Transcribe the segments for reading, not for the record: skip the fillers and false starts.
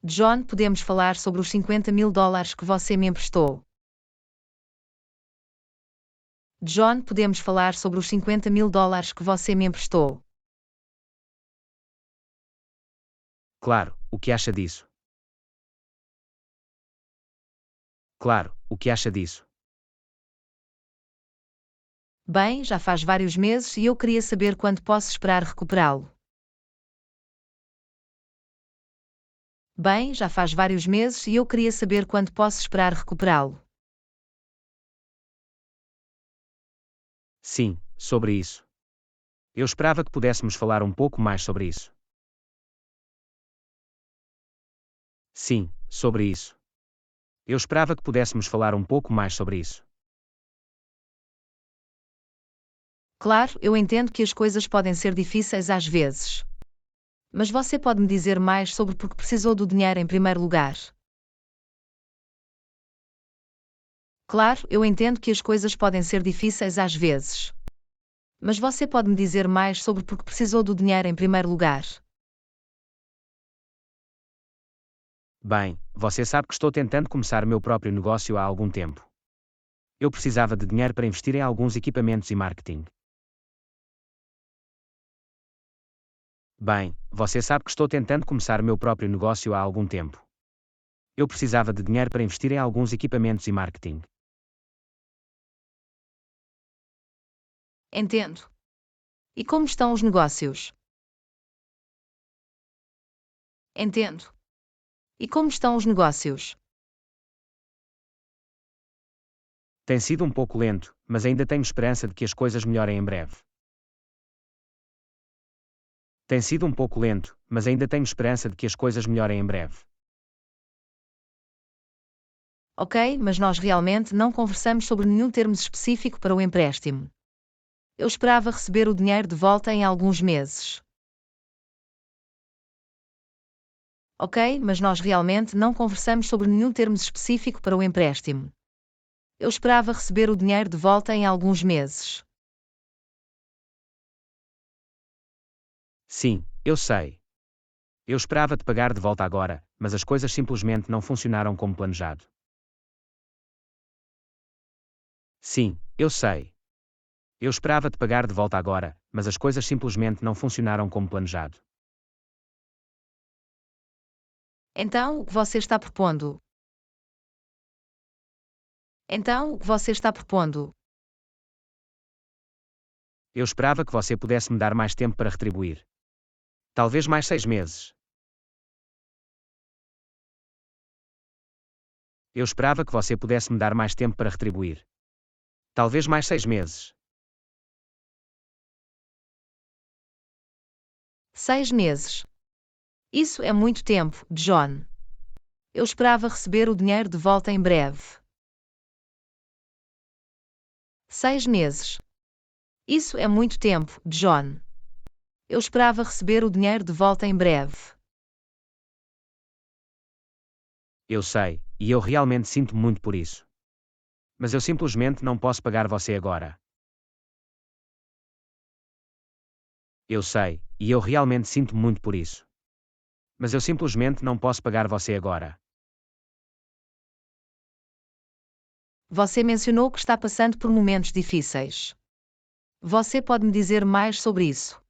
John, podemos falar sobre os $50.000 que você me emprestou. John, podemos falar sobre os $50.000 que você me emprestou. Claro, o que acha disso? Claro, o que acha disso? Bem, já faz vários meses e eu queria saber quando posso esperar recuperá-lo. Bem, já faz vários meses e eu queria saber quando posso esperar recuperá-lo. Sim, sobre isso. Eu esperava que pudéssemos falar um pouco mais sobre isso. Sim, sobre isso. Eu esperava que pudéssemos falar um pouco mais sobre isso. Claro, eu entendo que as coisas podem ser difíceis às vezes. Mas você pode me dizer mais sobre por que precisou do dinheiro em primeiro lugar? Claro, eu entendo que as coisas podem ser difíceis às vezes. Mas você pode me dizer mais sobre por que precisou do dinheiro em primeiro lugar? Bem, você sabe que estou tentando começar meu próprio negócio há algum tempo. Eu precisava de dinheiro para investir em alguns equipamentos e marketing. Bem, você sabe que estou tentando começar meu próprio negócio há algum tempo. Eu precisava de dinheiro para investir em alguns equipamentos e marketing. Entendo. E como estão os negócios? Entendo. E como estão os negócios? Tem sido um pouco lento, mas ainda tenho esperança de que as coisas melhorem em breve. Tem sido um pouco lento, mas ainda tenho esperança de que as coisas melhorem em breve. Ok, mas nós realmente não conversamos sobre nenhum termo específico para o empréstimo. Eu esperava receber o dinheiro de volta em alguns meses. Ok, mas nós realmente não conversamos sobre nenhum termo específico para o empréstimo. Eu esperava receber o dinheiro de volta em alguns meses. Sim, eu sei. Eu esperava te pagar de volta agora, mas as coisas simplesmente não funcionaram como planejado. Sim, eu sei. Eu esperava te pagar de volta agora, mas as coisas simplesmente não funcionaram como planejado. Então, o que você está propondo? Então, o que você está propondo? Eu esperava que você pudesse me dar mais tempo para retribuir. Talvez mais 6 meses. Eu esperava que você pudesse me dar mais tempo para retribuir. Talvez mais 6 meses. 6 meses. Isso é muito tempo, John. Eu esperava receber o dinheiro de volta em breve. 6 meses. Isso é muito tempo, John. Eu esperava receber o dinheiro de volta em breve. Eu sei, e eu realmente sinto muito por isso. Mas eu simplesmente não posso pagar você agora. Eu sei, e eu realmente sinto muito por isso. Mas eu simplesmente não posso pagar você agora. Você mencionou que está passando por momentos difíceis. Você pode me dizer mais sobre isso?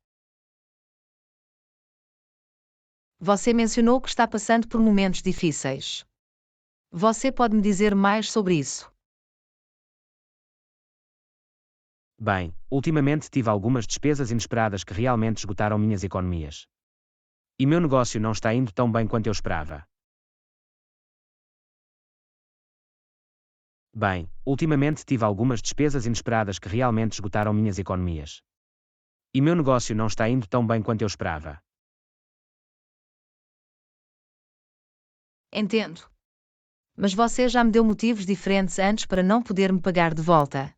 Você mencionou que está passando por momentos difíceis. Você pode me dizer mais sobre isso? Bem, ultimamente tive algumas despesas inesperadas que realmente esgotaram minhas economias. E meu negócio não está indo tão bem quanto eu esperava. Bem, ultimamente tive algumas despesas inesperadas que realmente esgotaram minhas economias. E meu negócio não está indo tão bem quanto eu esperava. Entendo. Mas você já me deu motivos diferentes antes para não poder me pagar de volta.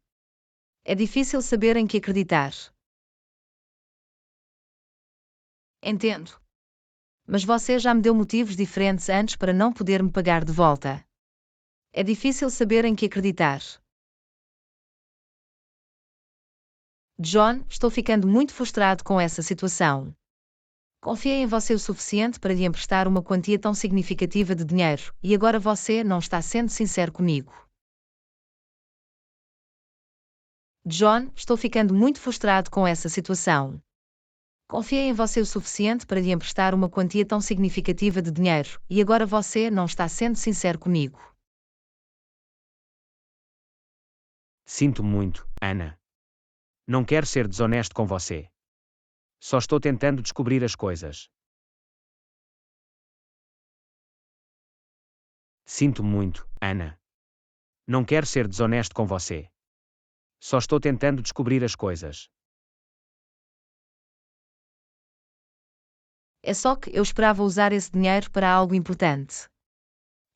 É difícil saber em que acreditar. Entendo. Mas você já me deu motivos diferentes antes para não poder me pagar de volta. É difícil saber em que acreditar. John, estou ficando muito frustrado com essa situação. Confiei em você o suficiente para lhe emprestar uma quantia tão significativa de dinheiro, e agora você não está sendo sincero comigo. John, estou ficando muito frustrado com essa situação. Confiei em você o suficiente para lhe emprestar uma quantia tão significativa de dinheiro, e agora você não está sendo sincero comigo. Sinto muito, Ana. Não quero ser desonesto com você. Só estou tentando descobrir as coisas. Sinto muito, Ana. Não quero ser desonesto com você. Só estou tentando descobrir as coisas. É só que eu esperava usar esse dinheiro para algo importante.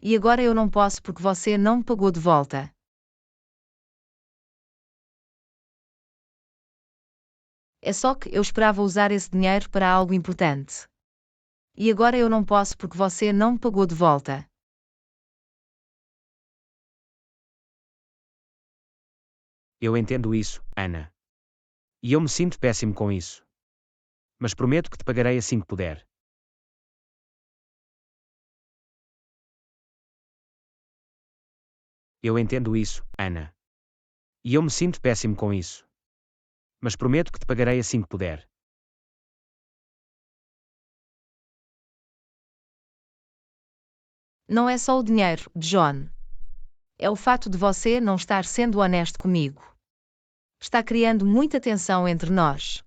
E agora eu não posso porque você não me pagou de volta. É só que eu esperava usar esse dinheiro para algo importante. E agora eu não posso porque você não me pagou de volta. Eu entendo isso, Ana. E eu me sinto péssimo com isso. Mas prometo que te pagarei assim que puder. Eu entendo isso, Ana. E eu me sinto péssimo com isso. Mas prometo que te pagarei assim que puder. Não é só o dinheiro, John. É o fato de você não estar sendo honesto comigo. Está criando muita tensão entre nós.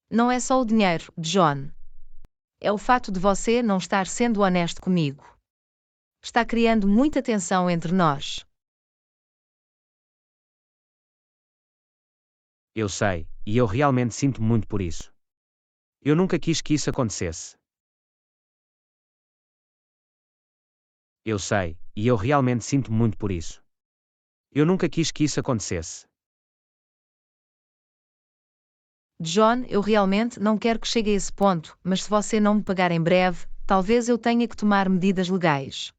Não é só o dinheiro, John. É o fato de você não estar sendo honesto comigo. Está criando muita tensão entre nós. Eu sei, e eu realmente sinto muito por isso. Eu nunca quis que isso acontecesse. Eu sei, e eu realmente sinto muito por isso. Eu nunca quis que isso acontecesse. John, eu realmente não quero que chegue a esse ponto, mas se você não me pagar em breve, talvez eu tenha que tomar medidas legais.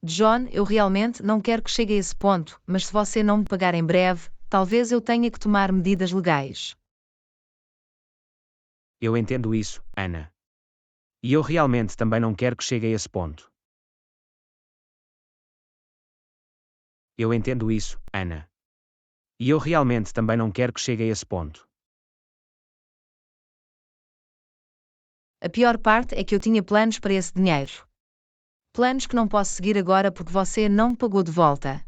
John, eu realmente não quero que chegue a esse ponto, mas se você não me pagar em breve, talvez eu tenha que tomar medidas legais. Eu entendo isso, Ana. E eu realmente também não quero que chegue a esse ponto. Eu entendo isso, Ana. E eu realmente também não quero que chegue a esse ponto. A pior parte é que eu tinha planos para esse dinheiro. Planos que não posso seguir agora porque você não me pagou de volta.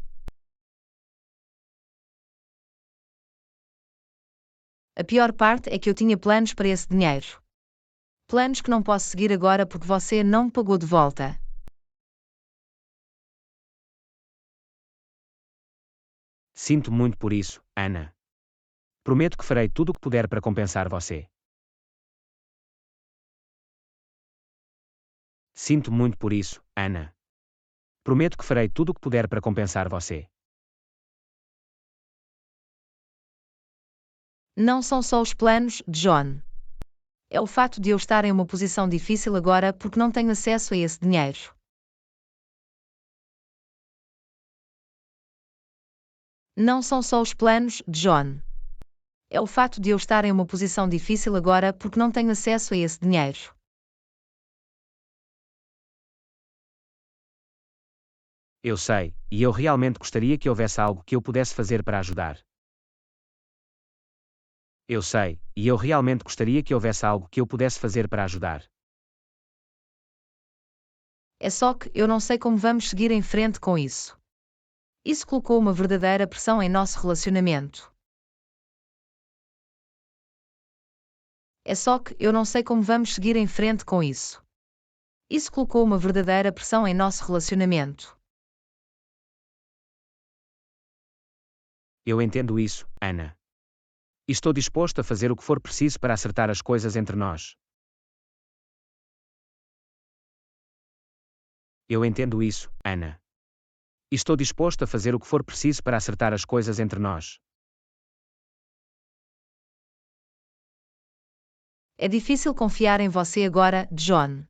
A pior parte é que eu tinha planos para esse dinheiro. Planos que não posso seguir agora porque você não me pagou de volta. Sinto muito por isso, Ana. Prometo que farei tudo o que puder para compensar você. Sinto muito por isso, Ana. Prometo que farei tudo o que puder para compensar você. Não são só os planos, John. É o fato de eu estar em uma posição difícil agora porque não tenho acesso a esse dinheiro. Não são só os planos, John. É o fato de eu estar em uma posição difícil agora porque não tenho acesso a esse dinheiro. Eu sei, e eu realmente gostaria que houvesse algo que eu pudesse fazer para ajudar. Eu sei, e eu realmente gostaria que houvesse algo que eu pudesse fazer para ajudar. É só que eu não sei como vamos seguir em frente com isso. Isso colocou uma verdadeira pressão em nosso relacionamento. É só que eu não sei como vamos seguir em frente com isso. Isso colocou uma verdadeira pressão em nosso relacionamento. Eu entendo isso, Ana. E estou disposto a fazer o que for preciso para acertar as coisas entre nós. Eu entendo isso, Ana. E estou disposto a fazer o que for preciso para acertar as coisas entre nós. É difícil confiar em você agora, John.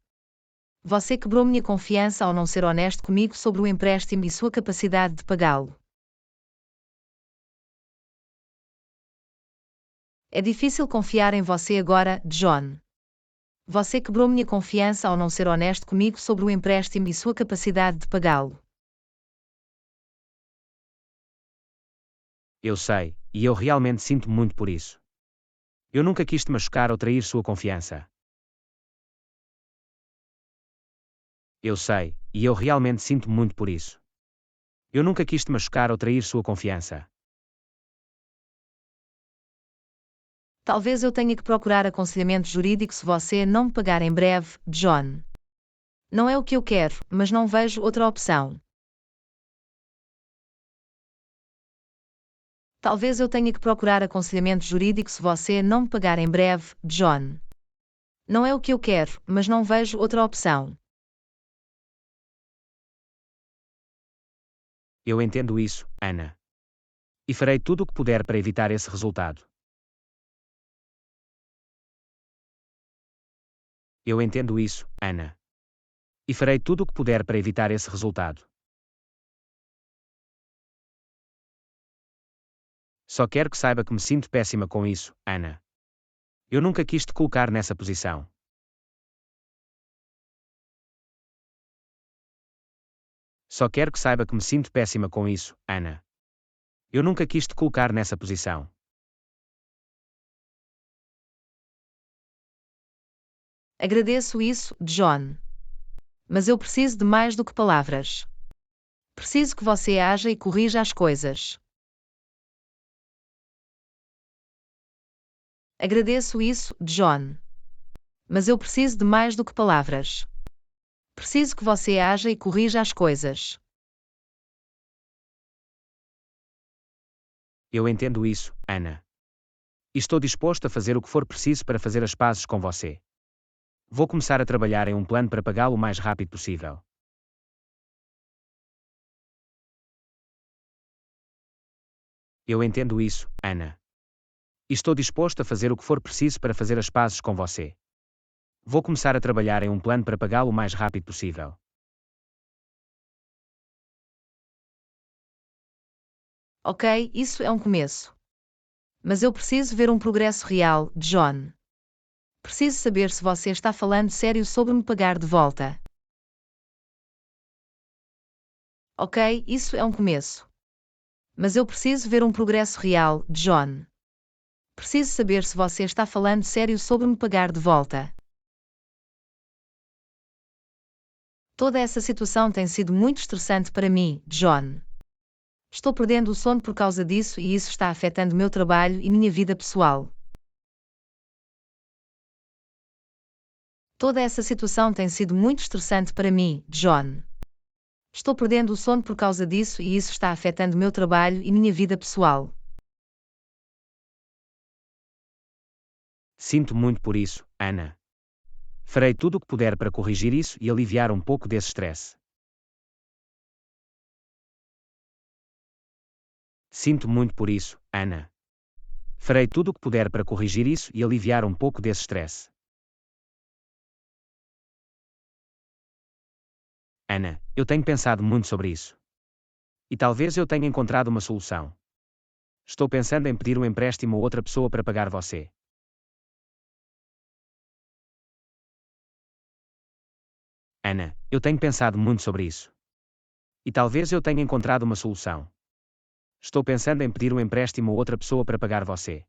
Você quebrou minha confiança ao não ser honesto comigo sobre o empréstimo e sua capacidade de pagá-lo. É difícil confiar em você agora, John. Você quebrou minha confiança ao não ser honesto comigo sobre o empréstimo e sua capacidade de pagá-lo. Eu sei, e eu realmente sinto muito por isso. Eu nunca quis te machucar ou trair sua confiança. Eu sei, e eu realmente sinto muito por isso. Eu nunca quis te machucar ou trair sua confiança. Talvez eu tenha que procurar aconselhamento jurídico se você não me pagar em breve, John. Não é o que eu quero, mas não vejo outra opção. Talvez eu tenha que procurar aconselhamento jurídico se você não me pagar em breve, John. Não é o que eu quero, mas não vejo outra opção. Eu entendo isso, Ana. E farei tudo o que puder para evitar esse resultado. Eu entendo isso, Ana. E farei tudo o que puder para evitar esse resultado. Só quero que saiba que me sinto péssima com isso, Ana. Eu nunca quis te colocar nessa posição. Só quero que saiba que me sinto péssima com isso, Ana. Eu nunca quis te colocar nessa posição. Agradeço isso, John. Mas eu preciso de mais do que palavras. Preciso que você haja e corrija as coisas. Agradeço isso, John. Mas eu preciso de mais do que palavras. Preciso que você haja e corrija as coisas. Eu entendo isso, Ana. E estou disposto a fazer o que for preciso para fazer as pazes com você. Vou começar a trabalhar em um plano para pagá-lo o mais rápido possível. Eu entendo isso, Ana. E estou disposto a fazer o que for preciso para fazer as pazes com você. Vou começar a trabalhar em um plano para pagá-lo o mais rápido possível. Ok, isso é um começo. Mas eu preciso ver um progresso real, John. Preciso saber se você está falando sério sobre me pagar de volta. Ok, isso é um começo. Mas eu preciso ver um progresso real, John. Preciso saber se você está falando sério sobre me pagar de volta. Toda essa situação tem sido muito estressante para mim, John. Estou perdendo o sono por causa disso e isso está afetando meu trabalho e minha vida pessoal. Toda essa situação tem sido muito estressante para mim, John. Estou perdendo o sono por causa disso e isso está afetando meu trabalho e minha vida pessoal. Sinto muito por isso, Ana. Farei tudo o que puder para corrigir isso e aliviar um pouco desse estresse. Sinto muito por isso, Ana. Farei tudo o que puder para corrigir isso e aliviar um pouco desse estresse. Ana, eu tenho pensado muito sobre isso. E talvez eu tenha encontrado uma solução. Estou pensando em pedir um empréstimo a outra pessoa para pagar você. Ana, eu tenho pensado muito sobre isso. E talvez eu tenha encontrado uma solução. Estou pensando em pedir um empréstimo a outra pessoa para pagar você.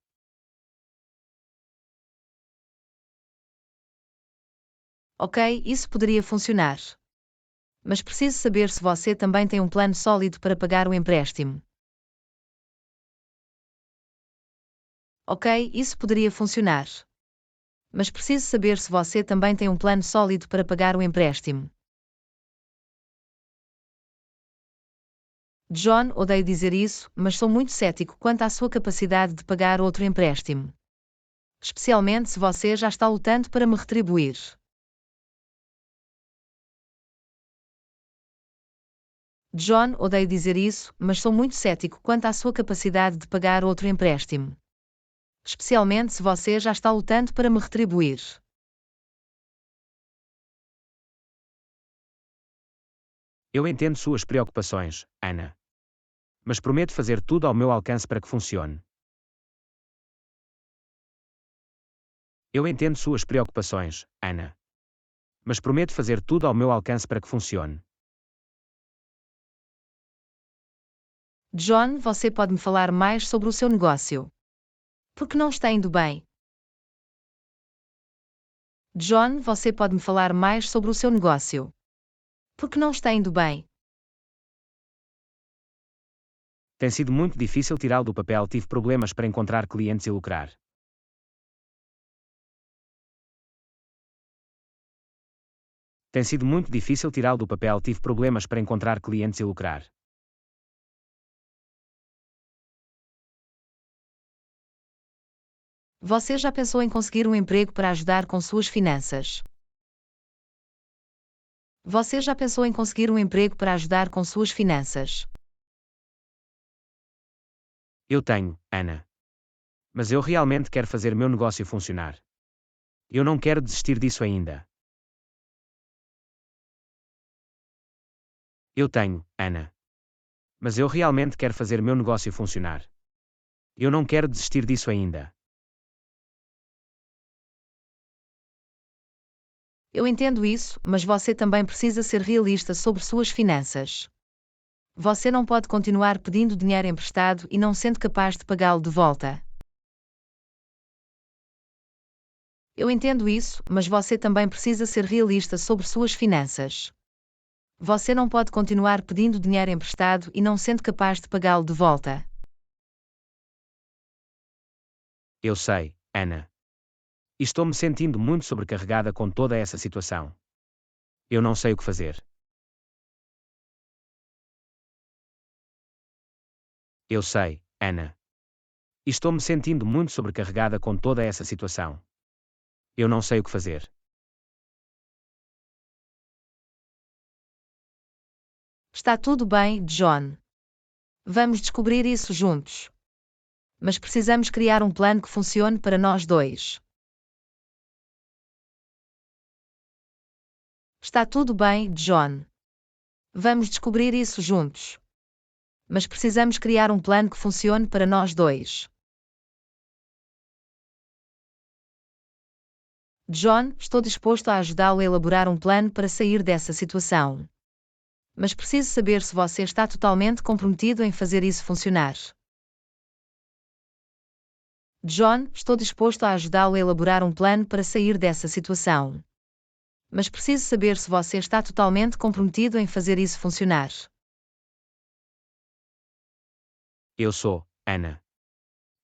Ok, isso poderia funcionar. Mas preciso saber se você também tem um plano sólido para pagar o empréstimo. Ok, isso poderia funcionar. Mas preciso saber se você também tem um plano sólido para pagar o empréstimo. John, odeio dizer isso, mas sou muito cético quanto à sua capacidade de pagar outro empréstimo. Especialmente se você já está lutando para me retribuir. John, odeio dizer isso, mas sou muito cético quanto à sua capacidade de pagar outro empréstimo. Especialmente se você já está lutando para me retribuir. Eu entendo suas preocupações, Ana. Mas prometo fazer tudo ao meu alcance para que funcione. Eu entendo suas preocupações, Ana. Mas prometo fazer tudo ao meu alcance para que funcione. John, você pode me falar mais sobre o seu negócio? Por que não está indo bem? John, você pode me falar mais sobre o seu negócio? Por que não está indo bem? Tem sido muito difícil tirá-lo do papel. Tive problemas para encontrar clientes e lucrar. Tem sido muito difícil tirá-lo do papel. Tive problemas para encontrar clientes e lucrar. Você já pensou em conseguir um emprego para ajudar com suas finanças? Você já pensou em conseguir um emprego para ajudar com suas finanças? Eu tenho, Ana. Mas eu realmente quero fazer meu negócio funcionar. Eu não quero desistir disso ainda. Eu tenho, Ana. Mas eu realmente quero fazer meu negócio funcionar. Eu não quero desistir disso ainda. Eu entendo isso, mas você também precisa ser realista sobre suas finanças. Você não pode continuar pedindo dinheiro emprestado e não sendo capaz de pagá-lo de volta. Eu entendo isso, mas você também precisa ser realista sobre suas finanças. Você não pode continuar pedindo dinheiro emprestado e não sendo capaz de pagá-lo de volta. Eu sei, Ana. E estou me sentindo muito sobrecarregada com toda essa situação. Eu não sei o que fazer. Eu sei, Ana. E estou me sentindo muito sobrecarregada com toda essa situação. Eu não sei o que fazer. Está tudo bem, John. Vamos descobrir isso juntos. Mas precisamos criar um plano que funcione para nós dois. Está tudo bem, John. Vamos descobrir isso juntos. Mas precisamos criar um plano que funcione para nós dois. John, estou disposto a ajudá-lo a elaborar um plano para sair dessa situação. Mas preciso saber se você está totalmente comprometido em fazer isso funcionar. John, estou disposto a ajudá-lo a elaborar um plano para sair dessa situação. Mas preciso saber se você está totalmente comprometido em fazer isso funcionar. Eu sou, Ana.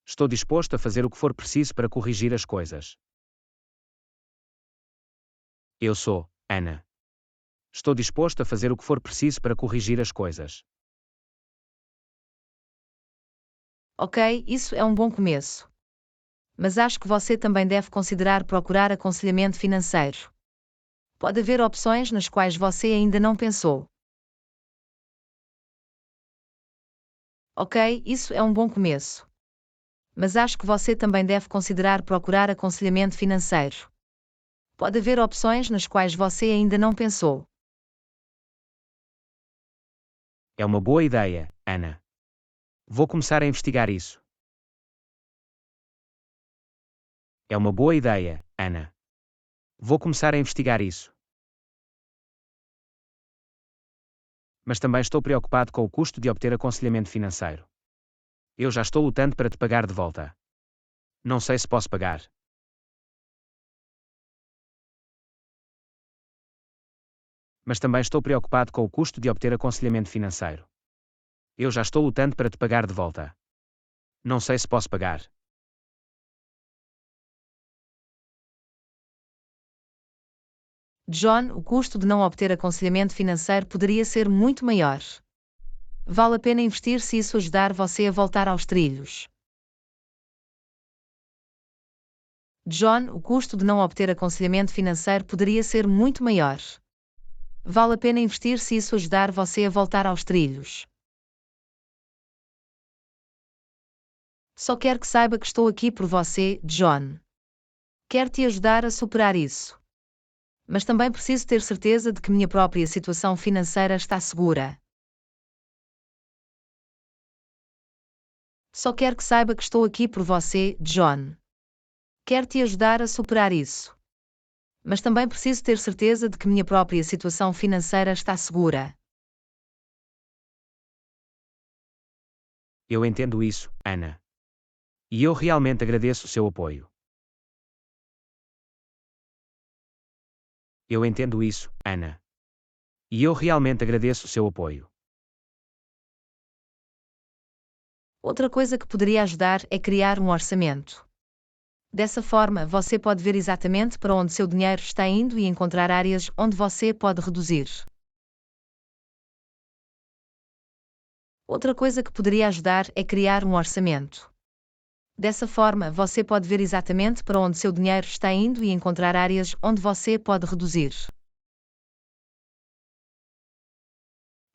Estou disposto a fazer o que for preciso para corrigir as coisas. Eu sou, Ana. Estou disposto a fazer o que for preciso para corrigir as coisas. Ok, isso é um bom começo. Mas acho que você também deve considerar procurar aconselhamento financeiro. Pode haver opções nas quais você ainda não pensou. Ok, isso é um bom começo. Mas acho que você também deve considerar procurar aconselhamento financeiro. Pode haver opções nas quais você ainda não pensou. É uma boa ideia, Ana. Vou começar a investigar isso. É uma boa ideia, Ana. Vou começar a investigar isso. Mas também estou preocupado com o custo de obter aconselhamento financeiro. Eu já estou lutando para te pagar de volta. Não sei se posso pagar. Mas também estou preocupado com o custo de obter aconselhamento financeiro. Eu já estou lutando para te pagar de volta. Não sei se posso pagar. John, o custo de não obter aconselhamento financeiro poderia ser muito maior. Vale a pena investir se isso ajudar você a voltar aos trilhos. John, o custo de não obter aconselhamento financeiro poderia ser muito maior. Vale a pena investir se isso ajudar você a voltar aos trilhos. Só quero que saiba que estou aqui por você, John. Quero te ajudar a superar isso. Mas também preciso ter certeza de que minha própria situação financeira está segura. Só quero que saiba que estou aqui por você, John. Quero te ajudar a superar isso. Mas também preciso ter certeza de que minha própria situação financeira está segura. Eu entendo isso, Ana. E eu realmente agradeço o seu apoio. Eu entendo isso, Ana. E eu realmente agradeço o seu apoio. Outra coisa que poderia ajudar é criar um orçamento. Dessa forma, você pode ver exatamente para onde seu dinheiro está indo e encontrar áreas onde você pode reduzir. Outra coisa que poderia ajudar é criar um orçamento. Dessa forma, você pode ver exatamente para onde seu dinheiro está indo e encontrar áreas onde você pode reduzir.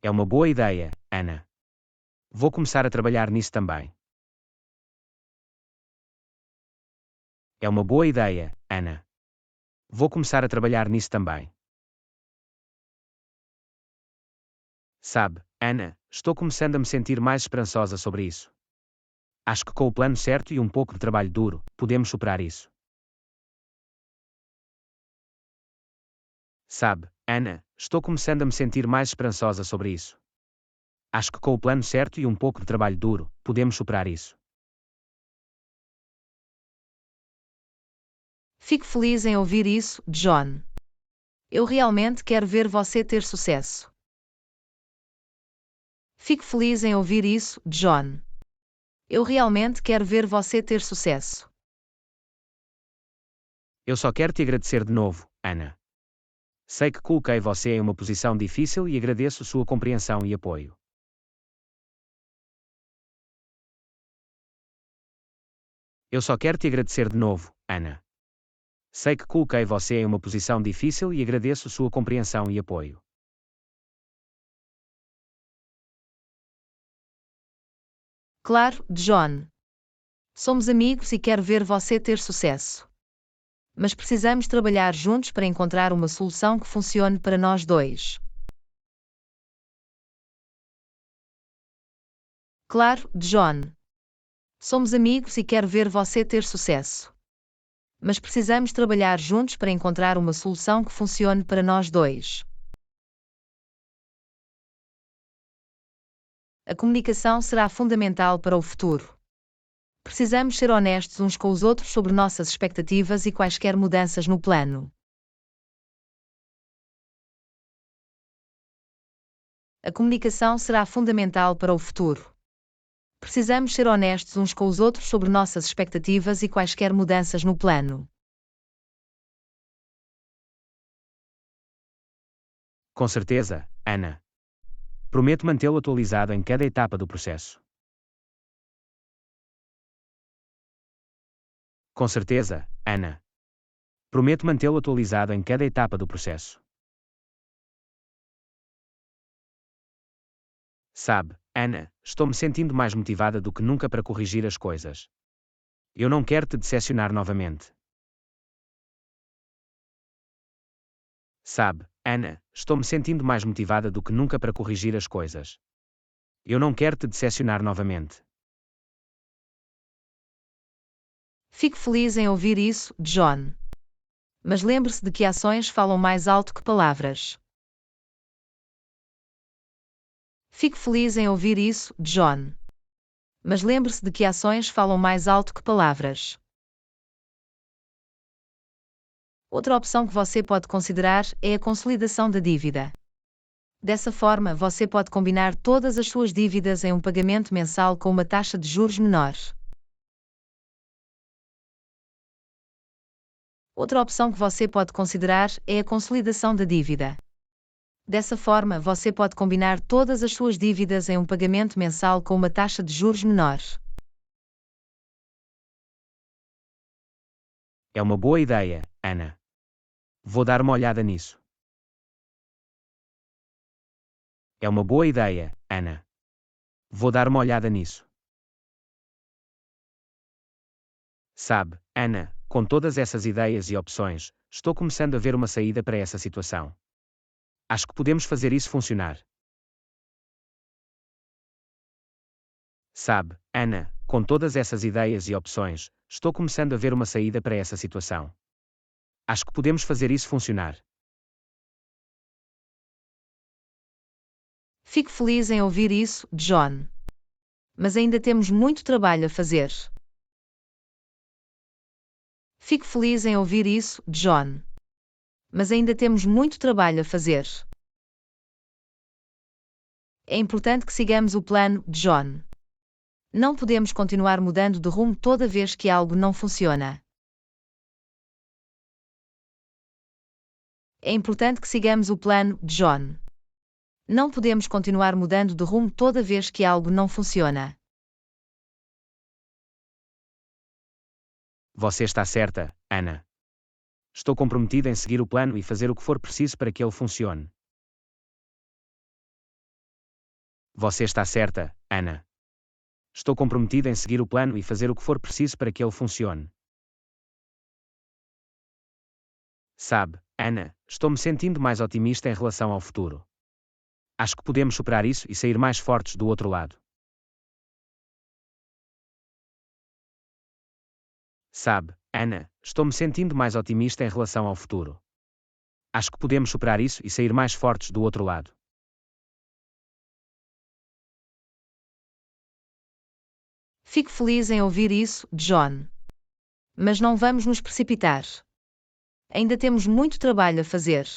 É uma boa ideia, Ana. Vou começar a trabalhar nisso também. É uma boa ideia, Ana. Vou começar a trabalhar nisso também. Sabe, Ana, estou começando a me sentir mais esperançosa sobre isso. Acho que com o plano certo e um pouco de trabalho duro, podemos superar isso. Sabe, Ana, estou começando a me sentir mais esperançosa sobre isso. Acho que com o plano certo e um pouco de trabalho duro, podemos superar isso. Fico feliz em ouvir isso, John. Eu realmente quero ver você ter sucesso. Fico feliz em ouvir isso, John. Eu realmente quero ver você ter sucesso. Eu só quero te agradecer de novo, Ana. Sei que coloquei você em uma posição difícil e agradeço sua compreensão e apoio. Eu só quero te agradecer de novo, Ana. Sei que coloquei você em uma posição difícil e agradeço sua compreensão e apoio. Claro, John. Somos amigos e quero ver você ter sucesso. Mas precisamos trabalhar juntos para encontrar uma solução que funcione para nós dois. Claro, John. Somos amigos e quero ver você ter sucesso. Mas precisamos trabalhar juntos para encontrar uma solução que funcione para nós dois. A comunicação será fundamental para o futuro. Precisamos ser honestos uns com os outros sobre nossas expectativas e quaisquer mudanças no plano. A comunicação será fundamental para o futuro. Precisamos ser honestos uns com os outros sobre nossas expectativas e quaisquer mudanças no plano. Com certeza, Ana. Prometo mantê-lo atualizado em cada etapa do processo. Com certeza, Ana. Prometo mantê-lo atualizado em cada etapa do processo. Sabe, Ana, estou me sentindo mais motivada do que nunca para corrigir as coisas. Eu não quero te decepcionar novamente. Sabe, Ana, estou me sentindo mais motivada do que nunca para corrigir as coisas. Eu não quero te decepcionar novamente. Fico feliz em ouvir isso, John. Mas lembre-se de que ações falam mais alto que palavras. Fico feliz em ouvir isso, John. Mas lembre-se de que ações falam mais alto que palavras. Outra opção que você pode considerar é a consolidação da dívida. Dessa forma, você pode combinar todas as suas dívidas em um pagamento mensal com uma taxa de juros menor. Outra opção que você pode considerar é a consolidação da dívida. Dessa forma, você pode combinar todas as suas dívidas em um pagamento mensal com uma taxa de juros menor. É uma boa ideia, Ana. Vou dar uma olhada nisso. É uma boa ideia, Ana. Vou dar uma olhada nisso. Sabe, Ana, com todas essas ideias e opções, estou começando a ver uma saída para essa situação. Acho que podemos fazer isso funcionar. Sabe, Ana, com todas essas ideias e opções, Estou começando a ver uma saída para essa situação. Acho que podemos fazer isso funcionar. Fico feliz em ouvir isso, John. Mas ainda temos muito trabalho a fazer. Fico feliz em ouvir isso, John. Mas ainda temos muito trabalho a fazer. É importante que sigamos o plano, John. Não podemos continuar mudando de rumo toda vez que algo não funciona. É importante que sigamos o plano, John. Não podemos continuar mudando de rumo toda vez que algo não funciona. Você está certa, Ana. Estou comprometida em seguir o plano e fazer o que for preciso para que ele funcione. Você está certa, Ana. Estou comprometida em seguir o plano e fazer o que for preciso para que ele funcione. Sabe, Ana, estou me sentindo mais otimista em relação ao futuro. Acho que podemos superar isso e sair mais fortes do outro lado. Sabe, Ana, estou me sentindo mais otimista em relação ao futuro. Acho que podemos superar isso e sair mais fortes do outro lado. Fico feliz em ouvir isso, John. Mas não vamos nos precipitar. Ainda temos muito trabalho a fazer.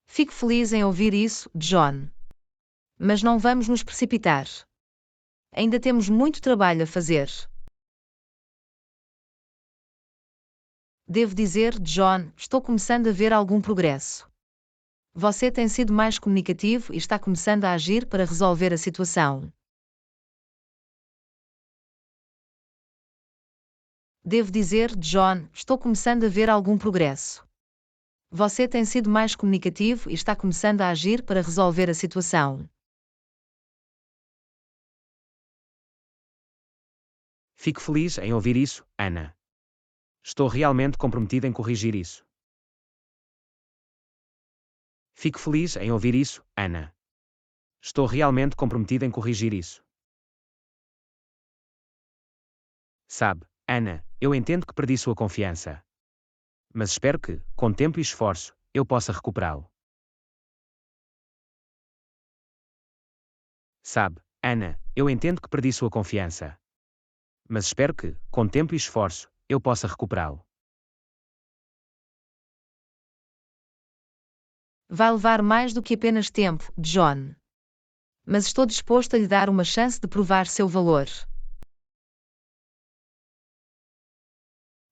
Fico feliz em ouvir isso, John. Mas não vamos nos precipitar. Ainda temos muito trabalho a fazer. Devo dizer, John, estou começando a ver algum progresso. Você tem sido mais comunicativo e está começando a agir para resolver a situação. Devo dizer, John, estou começando a ver algum progresso. Você tem sido mais comunicativo e está começando a agir para resolver a situação. Fico feliz em ouvir isso, Ana. Estou realmente comprometida em corrigir isso. Fico feliz em ouvir isso, Ana. Estou realmente comprometida em corrigir isso. Sabe, Ana, eu entendo que perdi sua confiança. Mas espero que, com tempo e esforço, eu possa recuperá-lo. Sabe, Ana, eu entendo que perdi sua confiança. Mas espero que, com tempo e esforço, eu possa recuperá-lo. Vai levar mais do que apenas tempo, John. Mas estou disposto a lhe dar uma chance de provar seu valor.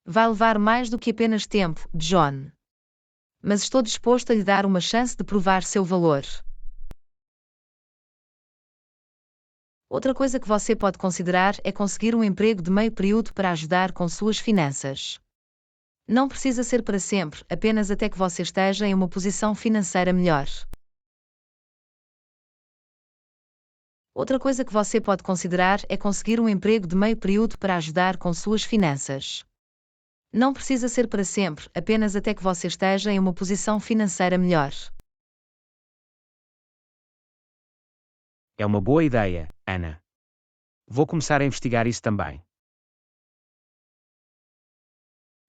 Vai levar mais do que apenas tempo, John. Mas estou disposto a lhe dar uma chance de provar seu valor. Outra coisa que você pode considerar é conseguir um emprego de meio período para ajudar com suas finanças. Não precisa ser para sempre, apenas até que você esteja em uma posição financeira melhor. Outra coisa que você pode considerar é conseguir um emprego de meio período para ajudar com suas finanças. Não precisa ser para sempre, apenas até que você esteja em uma posição financeira melhor. É uma boa ideia, Ana. Vou começar a investigar isso também.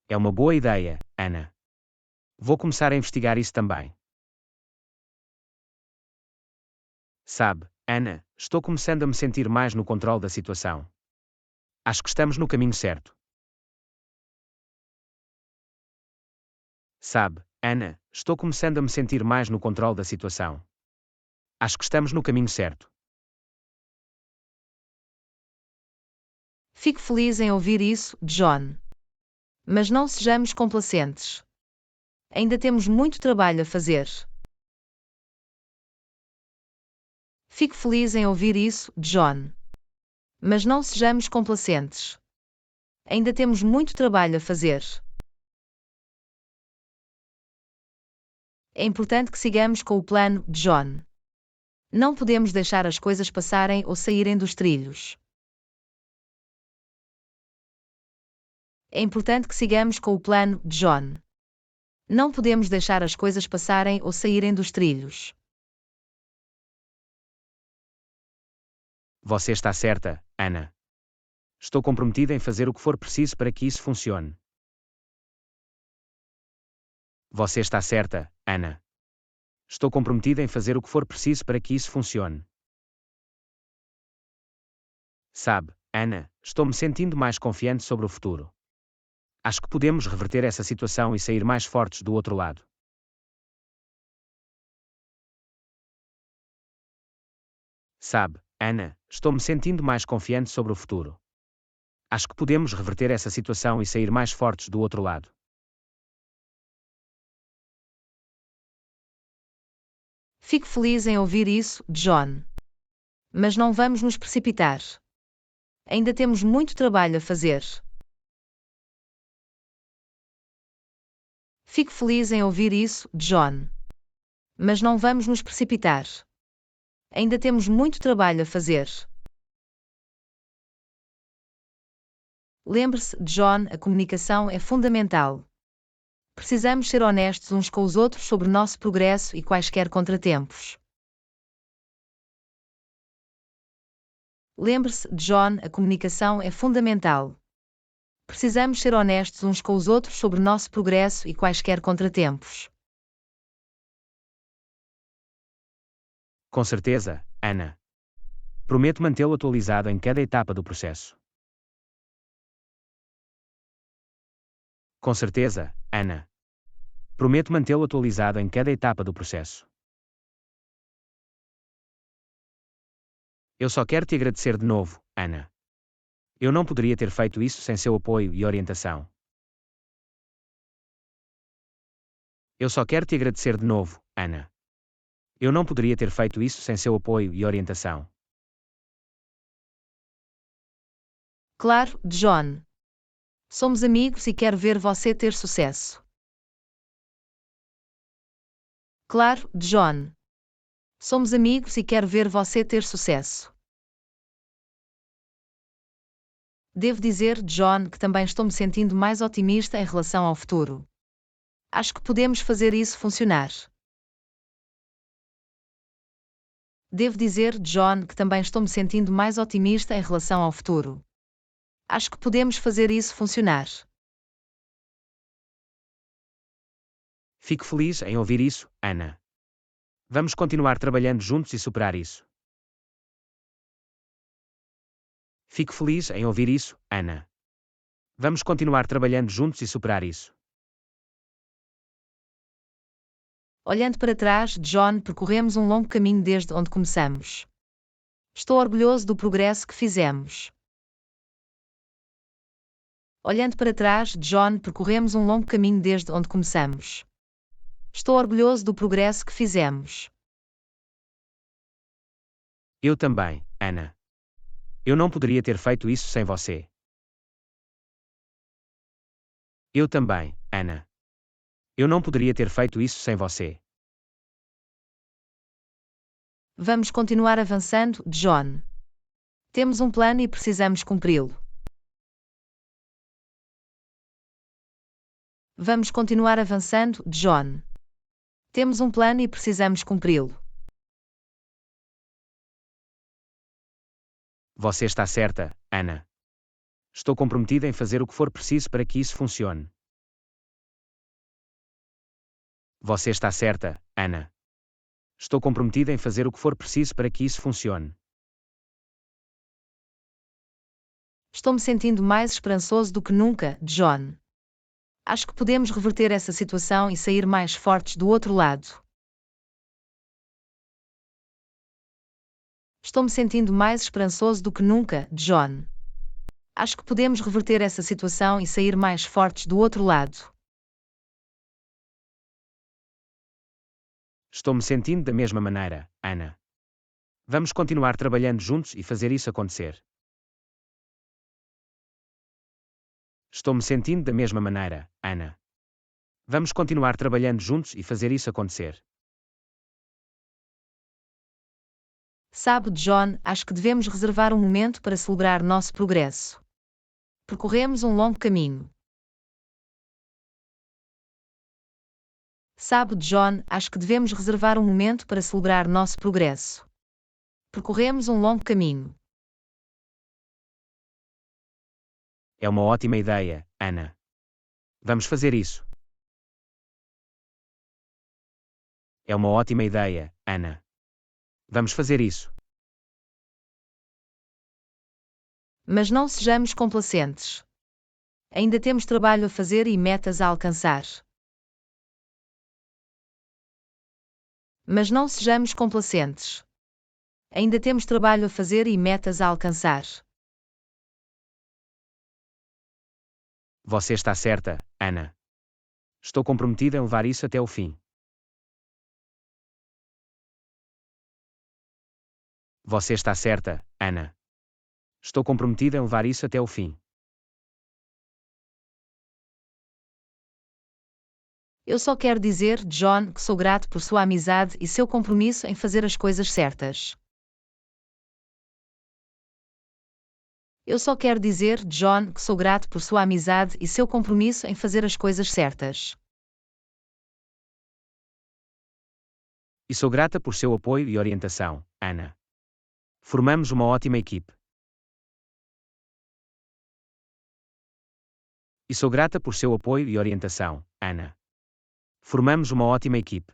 É uma boa ideia, Ana. Vou começar a investigar isso também. Sabe, Ana, estou começando a me sentir mais no controle da situação. Acho que estamos no caminho certo. Sabe, Ana, estou começando a me sentir mais no controle da situação. Acho que estamos no caminho certo. Fico feliz em ouvir isso, John. Mas não sejamos complacentes. Ainda temos muito trabalho a fazer. Fico feliz em ouvir isso, John. Mas não sejamos complacentes. Ainda temos muito trabalho a fazer. É importante que sigamos com o plano, John. Não podemos deixar as coisas passarem ou saírem dos trilhos. É importante que sigamos com o plano, John. Não podemos deixar as coisas passarem ou saírem dos trilhos. Você está certa, Ana. Estou comprometida em fazer o que for preciso para que isso funcione. Você está certa, Ana. Estou comprometida em fazer o que for preciso para que isso funcione. Sabe, Ana, estou me sentindo mais confiante sobre o futuro. Acho que podemos reverter essa situação e sair mais fortes do outro lado. Sabe, Ana, estou me sentindo mais confiante sobre o futuro. Acho que podemos reverter essa situação e sair mais fortes do outro lado. Fico feliz em ouvir isso, John. Mas não vamos nos precipitar. Ainda temos muito trabalho a fazer. Fico feliz em ouvir isso, John. Mas não vamos nos precipitar. Ainda temos muito trabalho a fazer. Lembre-se, John, a comunicação é fundamental. Precisamos ser honestos uns com os outros sobre nosso progresso e quaisquer contratempos. Lembre-se, John, a comunicação é fundamental. Precisamos ser honestos uns com os outros sobre nosso progresso e quaisquer contratempos. Com certeza, Ana. Prometo mantê-lo atualizado em cada etapa do processo. Com certeza, Ana. Prometo mantê-lo atualizado em cada etapa do processo. Eu só quero te agradecer de novo, Ana. Eu não poderia ter feito isso sem seu apoio e orientação. Eu só quero te agradecer de novo, Ana. Eu não poderia ter feito isso sem seu apoio e orientação. Claro, John. Somos amigos e quero ver você ter sucesso. Claro, John. Somos amigos e quero ver você ter sucesso. Devo dizer, John, que também estou me sentindo mais otimista em relação ao futuro. Acho que podemos fazer isso funcionar. Devo dizer, John, que também estou me sentindo mais otimista em relação ao futuro. Acho que podemos fazer isso funcionar. Fico feliz em ouvir isso, Ana. Vamos continuar trabalhando juntos e superar isso. Fico feliz em ouvir isso, Ana. Vamos continuar trabalhando juntos e superar isso. Olhando para trás, John, percorremos um longo caminho desde onde começamos. Estou orgulhoso do progresso que fizemos. Olhando para trás, John, percorremos um longo caminho desde onde começamos. Estou orgulhoso do progresso que fizemos. Eu também, Ana. Eu não poderia ter feito isso sem você. Eu também, Ana. Eu não poderia ter feito isso sem você. Vamos continuar avançando, John. Temos um plano e precisamos cumpri-lo. Vamos continuar avançando, John. Temos um plano e precisamos cumpri-lo. Você está certa, Ana. Estou comprometida em fazer o que for preciso para que isso funcione. Você está certa, Ana. Estou comprometida em fazer o que for preciso para que isso funcione. Estou me sentindo mais esperançoso do que nunca, John. Acho que podemos reverter essa situação e sair mais fortes do outro lado. Estou me sentindo mais esperançoso do que nunca, John. Acho que podemos reverter essa situação e sair mais fortes do outro lado. Estou me sentindo da mesma maneira, Ana. Vamos continuar trabalhando juntos e fazer isso acontecer. Estou me sentindo da mesma maneira, Ana. Vamos continuar trabalhando juntos e fazer isso acontecer. Sabe, John, acho que devemos reservar um momento para celebrar nosso progresso. Percorremos um longo caminho. Sabe, John, acho que devemos reservar um momento para celebrar nosso progresso. Percorremos um longo caminho. É uma ótima ideia, Ana. Vamos fazer isso. É uma ótima ideia, Ana. Vamos fazer isso. Mas não sejamos complacentes. Ainda temos trabalho a fazer e metas a alcançar. Mas não sejamos complacentes. Ainda temos trabalho a fazer e metas a alcançar. Você está certa, Ana. Estou comprometida em levar isso até o fim. Você está certa, Ana. Estou comprometida em levar isso até o fim. Eu só quero dizer, John, que sou grato por sua amizade e seu compromisso em fazer as coisas certas. Eu só quero dizer, John, que sou grato por sua amizade e seu compromisso em fazer as coisas certas. E sou grata por seu apoio e orientação, Ana. Formamos uma ótima equipe. E sou grata por seu apoio e orientação, Ana. Formamos uma ótima equipe.